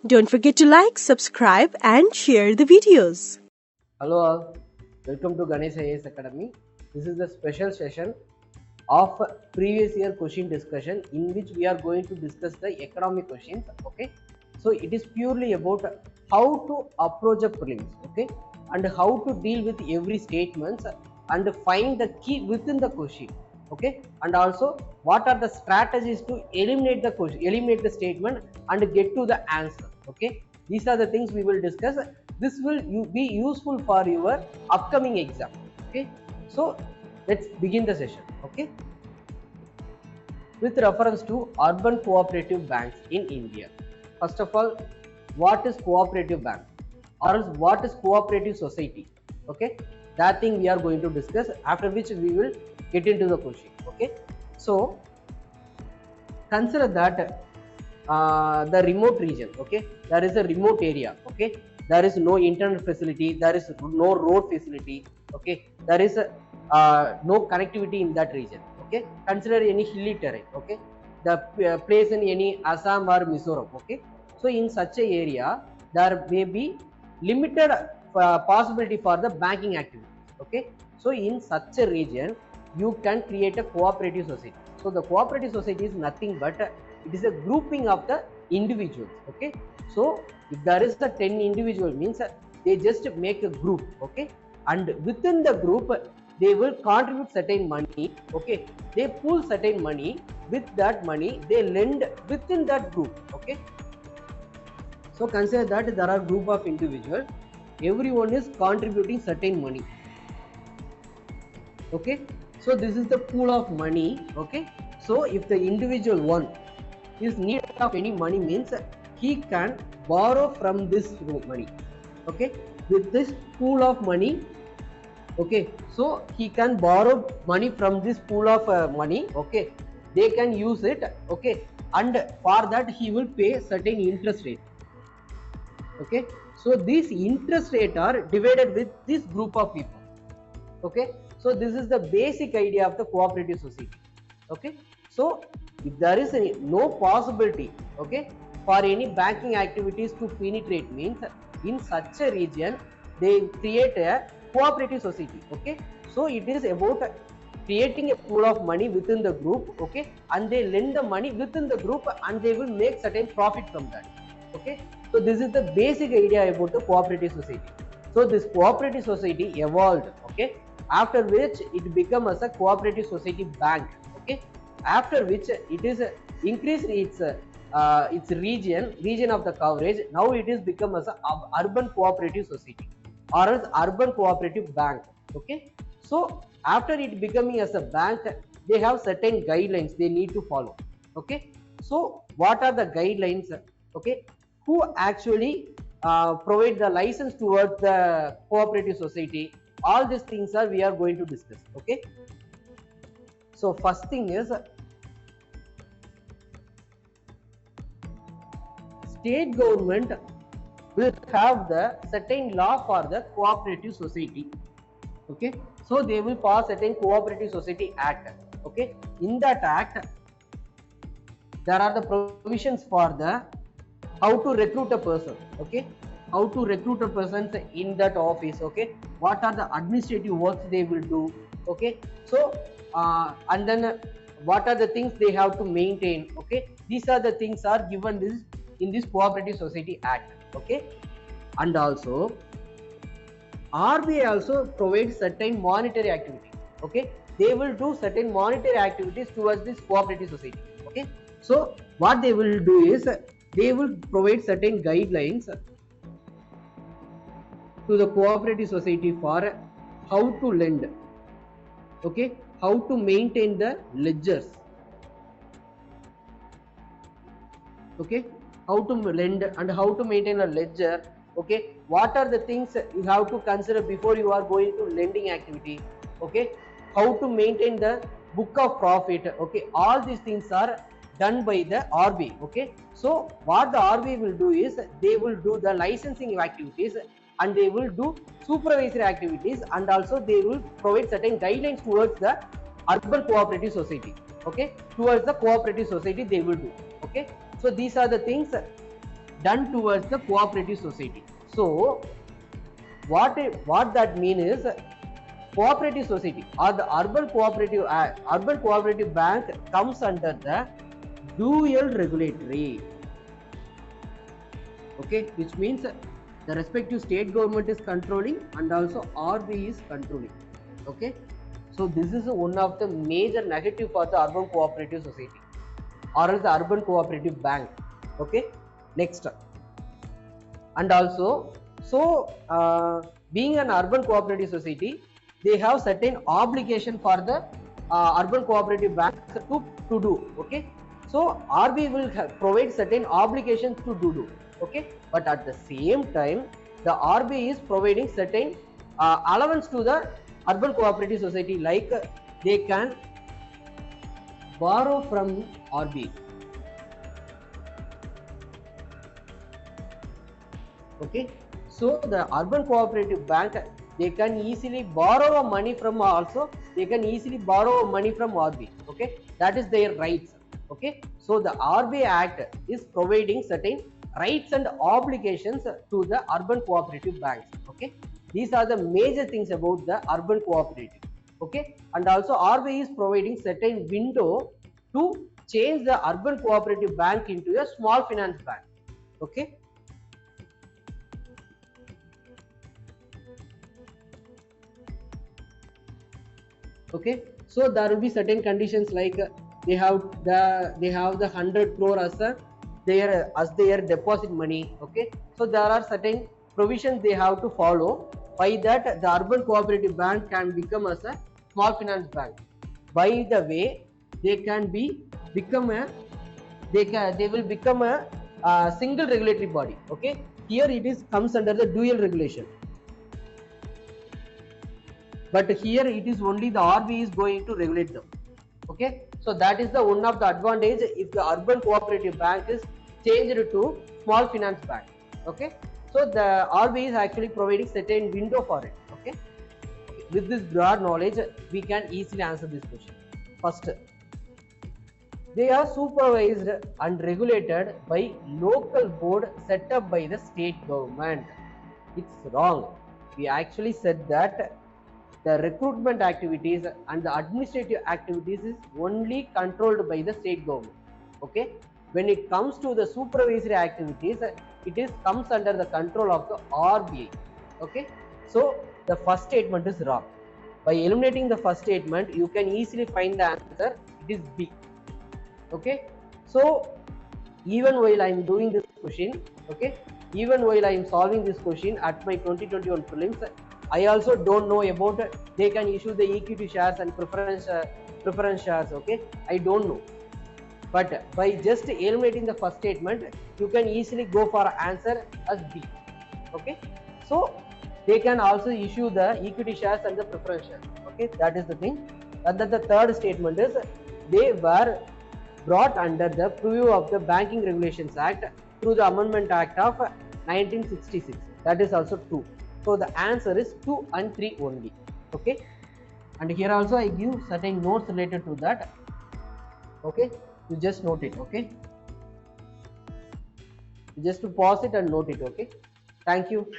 Don't forget to like, subscribe and share the videos. Hello all, welcome to Ganesh IAS Academy. This is the special session of previous year question discussion in which we are going to discuss the economic questions. Okay, so it is purely about how to approach a prelims, okay, and how to deal with every statements and find the key within the question, okay, and also what are the strategies to eliminate the question, eliminate the statement and get to the answer. Okay, these are the things we will discuss. This will be useful for your upcoming exam. Okay, so let's begin the session. Okay, with reference to urban cooperative banks in India. First of all, what is cooperative bank or else what is cooperative society? Okay, that thing we are going to discuss, after which we will get into the question. Okay, so consider that the remote region. Okay, there is a remote area. Okay, there is no internet facility, there is no road facility. Okay, there is no connectivity in that region. Okay, consider any hilly terrain. Okay, the place in any Assam or Mizoram. Okay, so in such a area there may be limited possibility for the banking activities. Okay, so in such a region you can create a cooperative society. So the cooperative society is nothing but it is a grouping of the individuals. Okay, so if there is a 10 individual means they just make a group. Okay, and within the group they will contribute certain money. Okay, they pool certain money, with that money they lend within that group. Okay, so consider that there are group of individuals, everyone is contributing certain money. Okay, so this is the pool of money. Okay, so if the individual one is need of any money means he can borrow from this money. Okay, with this pool of money. Okay, so he can borrow money from this pool of money. Okay, they can use it. Okay, and for that he will pay certain interest rate. Okay, so these interest rate are divided with this group of people. Okay, so this is the basic idea of the cooperative society. Okay, so if there is no possibility, okay, for any banking activities to penetrate means in such a region they create a cooperative society. Okay, so it is about creating a pool of money within the group. Okay, and they lend the money within the group and they will make certain profit from that. Okay, so this is the basic idea about the cooperative society. So this cooperative society evolved. Okay, after which it became as a cooperative society bank. Okay, after which it is increased its region of the coverage. Now it is become as a urban cooperative society or as urban cooperative bank. Okay, so after it becoming as a bank, they have certain guidelines they need to follow. Okay, so what are the guidelines? Okay, who actually provide the license towards the cooperative society? All these things are we are going to discuss. Okay, so first thing is state government will have the certain law for the cooperative society. Okay, so they will pass certain cooperative society act. Okay, in that act there are the provisions for the how to recruit a person. Okay, how to recruit a person in that office. Okay, what are the administrative works they will do. Okay, so and then what are the things they have to maintain. Okay, these are the things are given this in this cooperative society act. Okay, and also RBI also provides certain monetary activity. Okay, they will do certain monetary activities towards this cooperative society. Okay, so what they will do is they will provide certain guidelines to the cooperative society for how to lend. Okay, how to maintain the ledgers. Okay, how to lend and how to maintain a ledger. Okay, what are the things you have to consider before you are going to lending activity. Okay, how to maintain the book of profit. Okay, all these things are done by the RBI. Okay, so what the RBI will do is they will do the licensing activities and they will do supervisory activities, and also they will provide certain guidelines towards the urban cooperative society. Okay, towards the cooperative society they will do. Okay, so these are the things done towards the cooperative society. So what that mean is, cooperative society or the urban cooperative bank comes under the dual regulatory, okay, which means the respective state government is controlling and also RBI is controlling, okay. So this is one of the major negative for the urban cooperative society or else the urban cooperative bank, okay. Next, and also, so being an urban cooperative society, they have certain obligation for the urban cooperative banks to do, okay. So RBI will provide certain obligations to do, okay, but at the same time the RBI is providing certain allowance to the urban cooperative society, like they can borrow from RBI, okay. So the urban cooperative bank, they can easily borrow money from, also they can easily borrow money from RBI, okay, that is their rights, okay. So the RBI Act is providing certain rights and obligations to the urban cooperative banks, okay. These are the major things about the urban cooperative, okay. And also RBI is providing certain window to change the urban cooperative bank into a small finance bank, okay. Okay, so there will be certain conditions, like they have the 100 crore as their deposit money, okay. So there are certain provisions they have to follow. By that, the urban cooperative bank can become as a small finance bank. By the way, they can become a they will become a single regulatory body, okay. Here it is comes under the dual regulation, but here it is only the RBI is going to regulate them, okay. So that is the one of the advantage if the urban cooperative bank is changed to small finance bank, okay. So the RBI is actually providing certain window for it, okay. With this broad knowledge, we can easily answer this question. First, they are supervised and regulated by local board set up by the state government. It's wrong. We actually said that the recruitment activities and the administrative activities is only controlled by the state government, okay. When it comes to the supervisory activities, it comes under the control of the RBI, okay. So the first statement is wrong. By eliminating the first statement, you can easily find the answer. It is B, okay. So even while I am doing this question, okay, even while I am solving this question at my 2021 prelims, I also don't know about they can issue the equity shares and preference shares, okay. I don't know, but by just eliminating the first statement, you can easily go for answer as B, okay. So they can also issue the equity shares and the preference shares, okay. That is the thing. And then the third statement is they were brought under the purview of the Banking Regulations Act through the Amendment Act of 1966. That is also 2. So the answer is 2 and 3 only, okay. And here also I give certain notes related to that, okay. You just note it, okay. You just to pause it and note it, okay. Thank you.